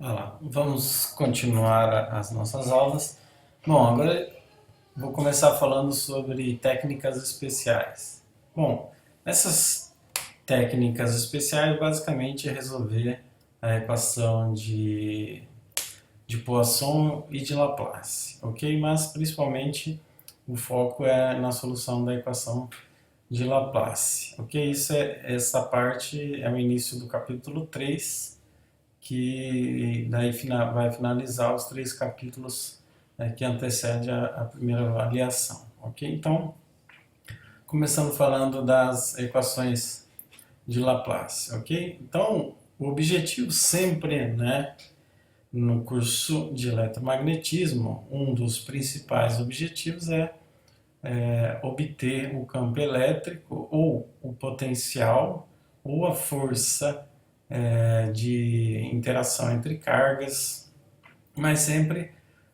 Olá, vamos continuar as nossas aulas. Bom, agora vou começar falando sobre técnicas especiais. Bom, essas técnicas especiais basicamente é resolver a equação de Poisson e de Laplace, ok? Mas principalmente o foco é na solução da equação de Laplace, ok? Essa parte é o início do capítulo 3, que daí vai finalizar os três capítulos que antecedem a primeira avaliação, ok? Então, começando falando das equações de Laplace, ok? Então, o objetivo sempre, né, no curso de eletromagnetismo, um dos principais objetivos é obter o campo elétrico ou o potencial ou a força de interação entre cargas, mas sempre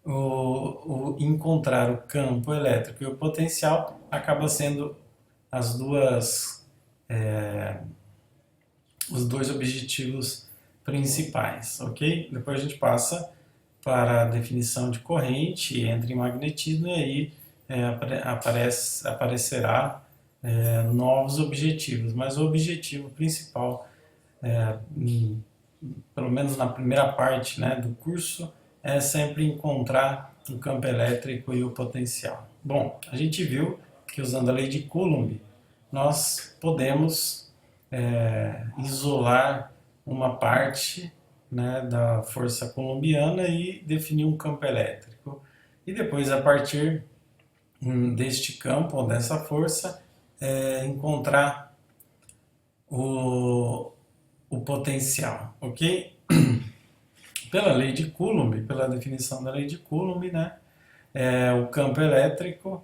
o encontrar o campo elétrico e o potencial acaba sendo as duas, os dois objetivos principais, ok? Depois a gente passa para a definição de corrente, entra em magnetismo e aí aparecerá novos objetivos, mas o objetivo principal pelo menos na primeira parte, né, do curso, é sempre encontrar o campo elétrico e o potencial. Bom, a gente viu que usando a lei de Coulomb, nós podemos isolar uma parte, né, da força coulombiana e definir um campo elétrico. E depois, a partir deste campo, ou dessa força, encontrar o, o potencial, ok? Pela lei de Coulomb, pela definição da lei de Coulomb, né, o campo elétrico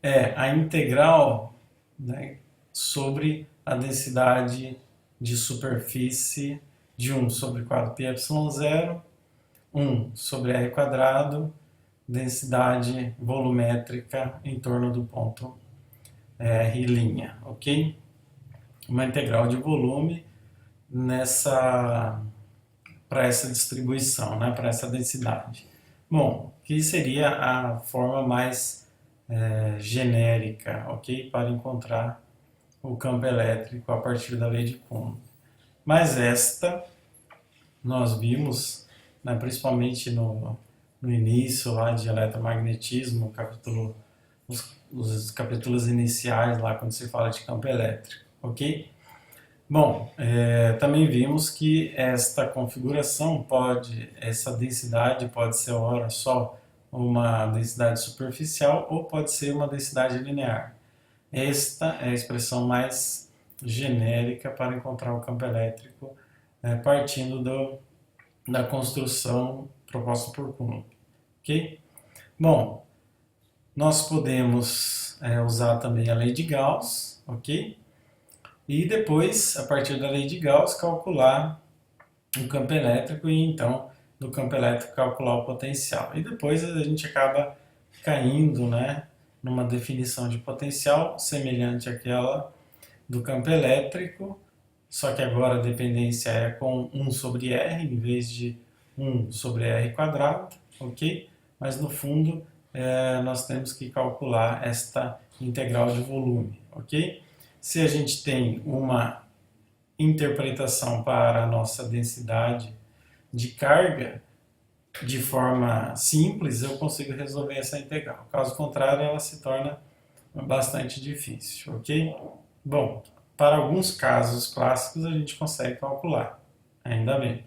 é a integral, né, sobre a densidade de superfície de 1 sobre 4πε0, 1 sobre r quadrado, densidade volumétrica em torno do ponto R', ok? Uma integral de volume nessa para essa distribuição, né, para essa densidade. Bom, que seria a forma mais genérica, ok, para encontrar o campo elétrico a partir da lei de Coulomb. Mas esta nós vimos, né, principalmente no início lá de eletromagnetismo, os capítulos iniciais lá quando se fala de campo elétrico, ok? Bom, também vimos que esta configuração essa densidade pode ser ora só uma densidade superficial ou pode ser uma densidade linear. Esta é a expressão mais genérica para encontrar o campo elétrico, partindo da construção proposta por Coulomb. Ok? Bom, nós podemos usar também a lei de Gauss, ok? E depois, a partir da lei de Gauss, calcular o campo elétrico e então do campo elétrico calcular o potencial. E depois a gente acaba caindo, né, numa definição de potencial semelhante àquela do campo elétrico, só que agora a dependência é com 1 sobre r em vez de 1 sobre r quadrado, ok? Mas no fundo nós temos que calcular esta integral de volume, ok? Se a gente tem uma interpretação para a nossa densidade de carga de forma simples, eu consigo resolver essa integral. Caso contrário, ela se torna bastante difícil, ok? Bom, para alguns casos clássicos a gente consegue calcular, ainda bem.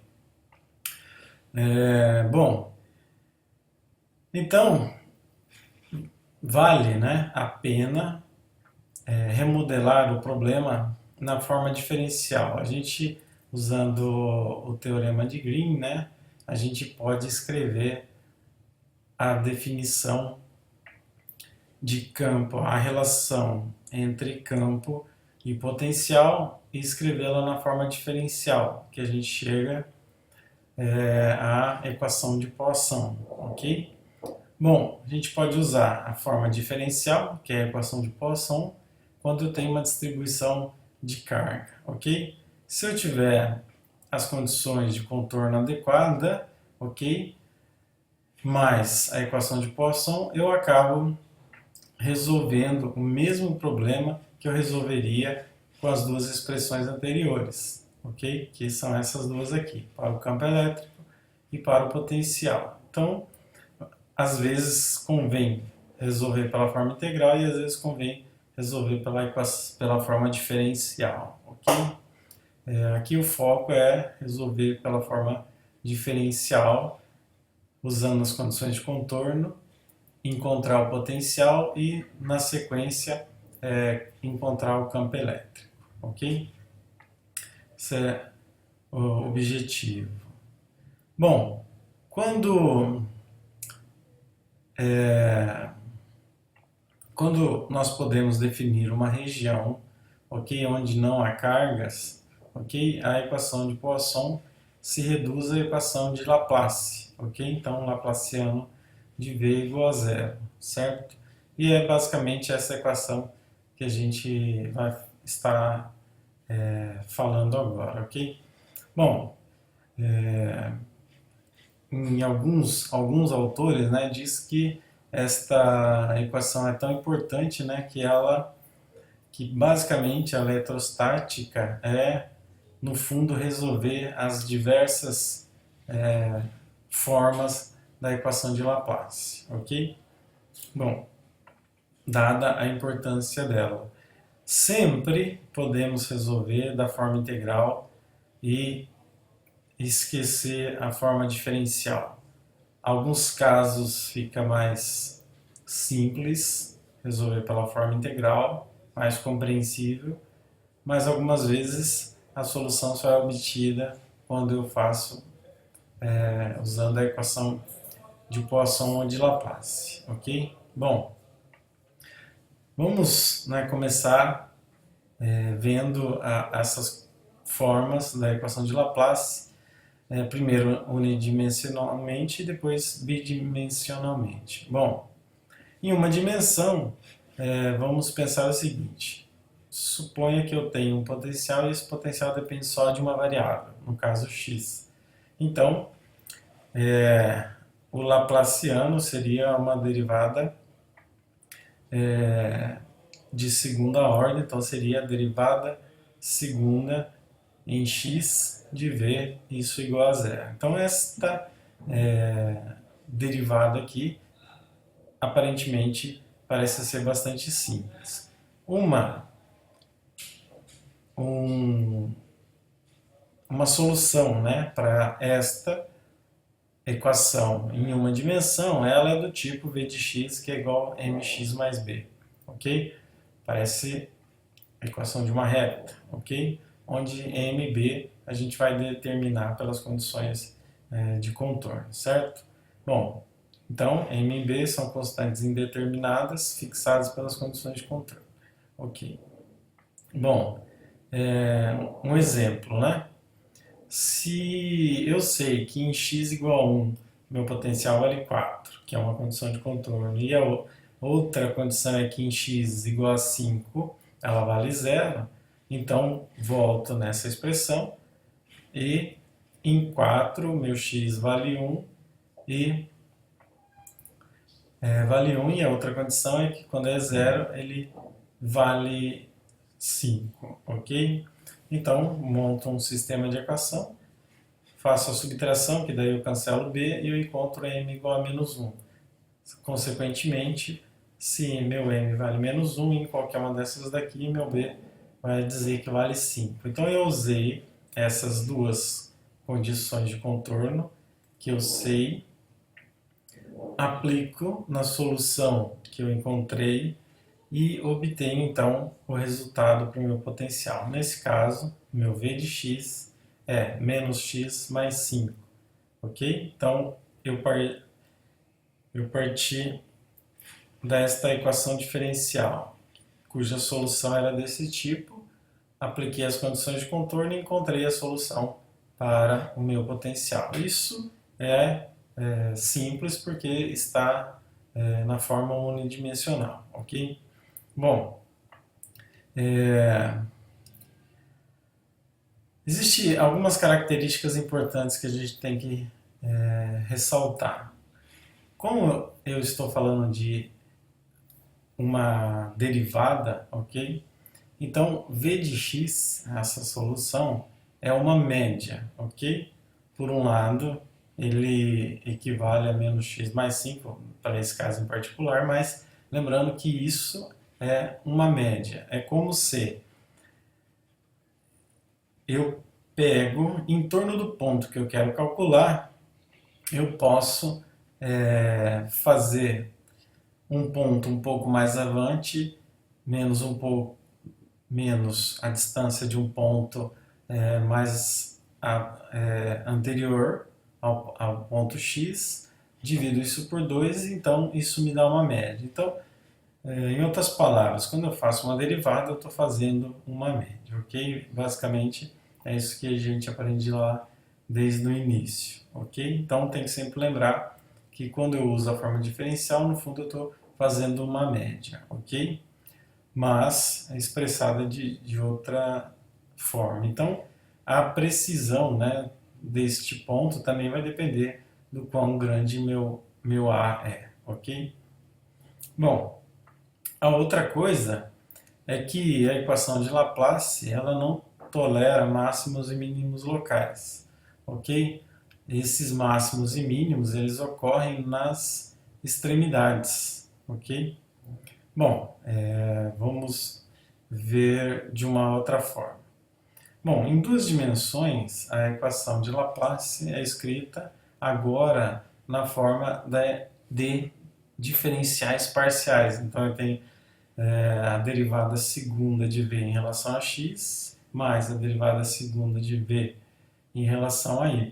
Bom, então vale, né, a pena remodelar o problema na forma diferencial. A gente, usando o teorema de Green, né, a gente pode escrever a definição de campo, a relação entre campo e potencial e escrevê-la na forma diferencial, que a gente chega à equação de Poisson, ok? Bom, a gente pode usar a forma diferencial, que é a equação de Poisson, quando tem uma distribuição de carga, ok? Se eu tiver as condições de contorno adequada, ok? Mais a equação de Poisson, eu acabo resolvendo o mesmo problema que eu resolveria com as duas expressões anteriores, ok? Que são essas duas aqui, para o campo elétrico e para o potencial. Então, às vezes convém resolver pela forma integral e às vezes convém resolver pela forma diferencial, ok? Aqui o foco é resolver pela forma diferencial, usando as condições de contorno, encontrar o potencial e, na sequência, encontrar o campo elétrico, ok? Esse é o objetivo. Bom, quando nós podemos definir uma região, ok, onde não há cargas, ok, a equação de Poisson se reduz à equação de Laplace, ok? Então, Laplaciano de V igual a zero, certo? E é basicamente essa equação que a gente vai estar falando agora, ok? Bom, em alguns autores, né, diz que esta equação é tão importante, né, que basicamente a eletrostática é, no fundo, resolver as diversas formas da equação de Laplace, ok? Bom, dada a importância dela, sempre podemos resolver da forma integral e esquecer a forma diferencial. Alguns casos fica mais simples resolver pela forma integral, mais compreensível, mas algumas vezes a solução só é obtida quando eu faço usando a equação de Poisson ou de Laplace, ok? Bom, vamos, né, começar vendo essas formas da equação de Laplace, primeiro unidimensionalmente e depois bidimensionalmente. Bom, em uma dimensão, vamos pensar o seguinte: suponha que eu tenho um potencial e esse potencial depende só de uma variável, no caso x. Então, o Laplaciano seria uma derivada de segunda ordem, então seria a derivada segunda em x de v, isso igual a zero. Então, esta derivada aqui, aparentemente, parece ser bastante simples. Uma solução, né, para esta equação em uma dimensão, ela é do tipo v de x, que é igual a mx mais b, ok? Parece a equação de uma reta, ok? Onde m e b a gente vai determinar pelas condições de contorno, certo? Bom, então m e b são constantes indeterminadas fixadas pelas condições de contorno, ok? Bom, um exemplo, né? Se eu sei que em x igual a 1 meu potencial vale 4, que é uma condição de contorno, e a outra condição é que em x igual a 5 ela vale 0, então volto nessa expressão e em 4 meu x vale 1 e e a outra condição é que quando é 0 ele vale 5, ok? Então monto um sistema de equação, faço a subtração, que daí eu cancelo b e eu encontro m igual a menos 1. Consequentemente, se meu m vale menos 1 em qualquer uma dessas daqui, meu b vai dizer que vale 5. Então eu usei essas duas condições de contorno que eu sei, aplico na solução que eu encontrei e obtenho então o resultado para o meu potencial. Nesse caso, meu v de x é menos x mais 5, ok? Então, eu parti desta equação diferencial, cuja solução era desse tipo, apliquei as condições de contorno e encontrei a solução para o meu potencial. Isso é simples porque está na forma unidimensional, ok? Bom, Existem algumas características importantes que a gente tem que ressaltar. Como eu estou falando de uma derivada, ok? Então, v de x, essa solução, é uma média, ok? Por um lado, ele equivale a menos x mais 5 para esse caso em particular, mas lembrando que isso é uma média. É como se eu pego em torno do ponto que eu quero calcular, eu posso fazer um ponto um pouco mais avante, menos um pouco menos a distância de um ponto mais anterior ao ponto x, divido isso por 2, então isso me dá uma média. Então, em outras palavras, quando eu faço uma derivada, eu estou fazendo uma média, ok? Basicamente, é isso que a gente aprende lá desde o início, ok? Então, tem que sempre lembrar que quando eu uso a forma diferencial, no fundo eu estou fazendo uma média, ok? Mas é expressada de outra forma. Então, a precisão, né, deste ponto também vai depender do quão grande meu A é, ok? Bom, a outra coisa é que a equação de Laplace ela não tolera máximos e mínimos locais, ok? Esses máximos e mínimos eles ocorrem nas extremidades, ok? Bom, vamos ver de uma outra forma. Bom, em duas dimensões, a equação de Laplace é escrita agora na forma de diferenciais parciais. Então, eu tenho a derivada segunda de v em relação a x, mais a derivada segunda de v em relação a y,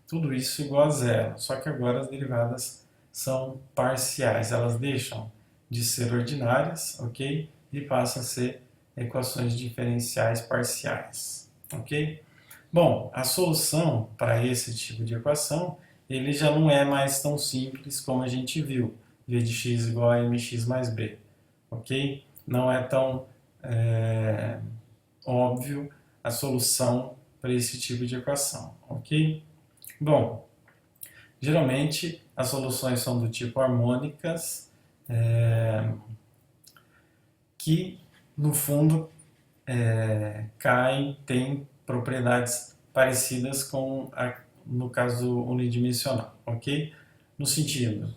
tudo isso igual a zero. Só que agora as derivadas são parciais, elas deixam de ser ordinárias, ok? E passam a ser equações diferenciais parciais, ok? Bom, a solução para esse tipo de equação, ele já não é mais tão simples como a gente viu, v de x igual a mx mais b, ok? Não é tão óbvio a solução para esse tipo de equação, ok? Bom, geralmente as soluções são do tipo harmônicas, que no fundo caem, têm propriedades parecidas com no caso unidimensional, ok? No sentido,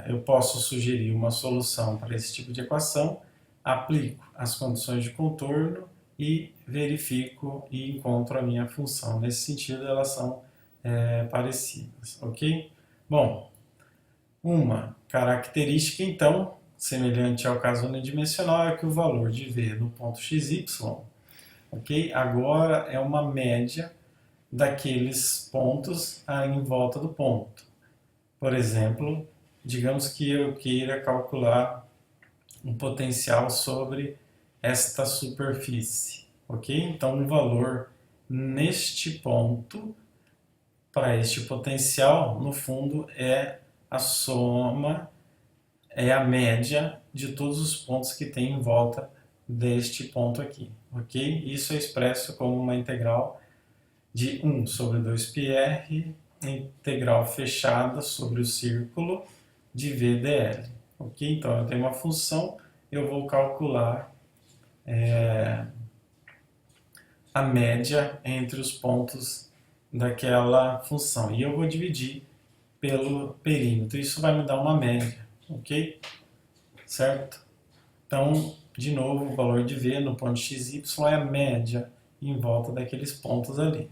eu posso sugerir uma solução para esse tipo de equação, aplico as condições de contorno e verifico e encontro a minha função. Nesse sentido, elas são parecidas, ok? Bom, uma característica, então, semelhante ao caso unidimensional, é que o valor de v no ponto xy, ok? Agora é uma média daqueles pontos em volta do ponto. Por exemplo, digamos que eu queira calcular um potencial sobre esta superfície, ok? Então, o valor neste ponto, para este potencial, no fundo, é a soma, é a média de todos os pontos que tem em volta deste ponto aqui, ok? Isso é expresso como uma integral de 1 sobre 2πr, integral fechada sobre o círculo de VDL. Ok? Então, eu tenho uma função, eu vou calcular a média entre os pontos daquela função. E eu vou dividir pelo perímetro. Isso vai me dar uma média, ok? Certo? Então, de novo, o valor de V no ponto xy é a média em volta daqueles pontos ali.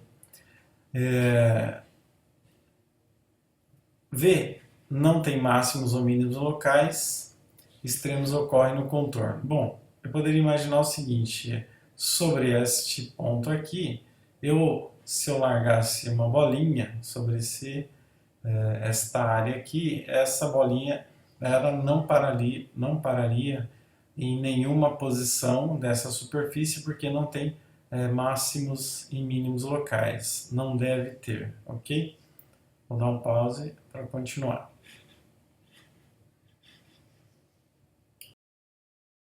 V não tem máximos ou mínimos locais, extremos ocorrem no contorno. Bom, eu poderia imaginar o seguinte, sobre este ponto aqui, se eu largasse uma bolinha sobre esta área aqui, essa bolinha ela não pararia em nenhuma posição dessa superfície porque não tem máximos e mínimos locais. Não deve ter, ok? Vou dar um pause para continuar.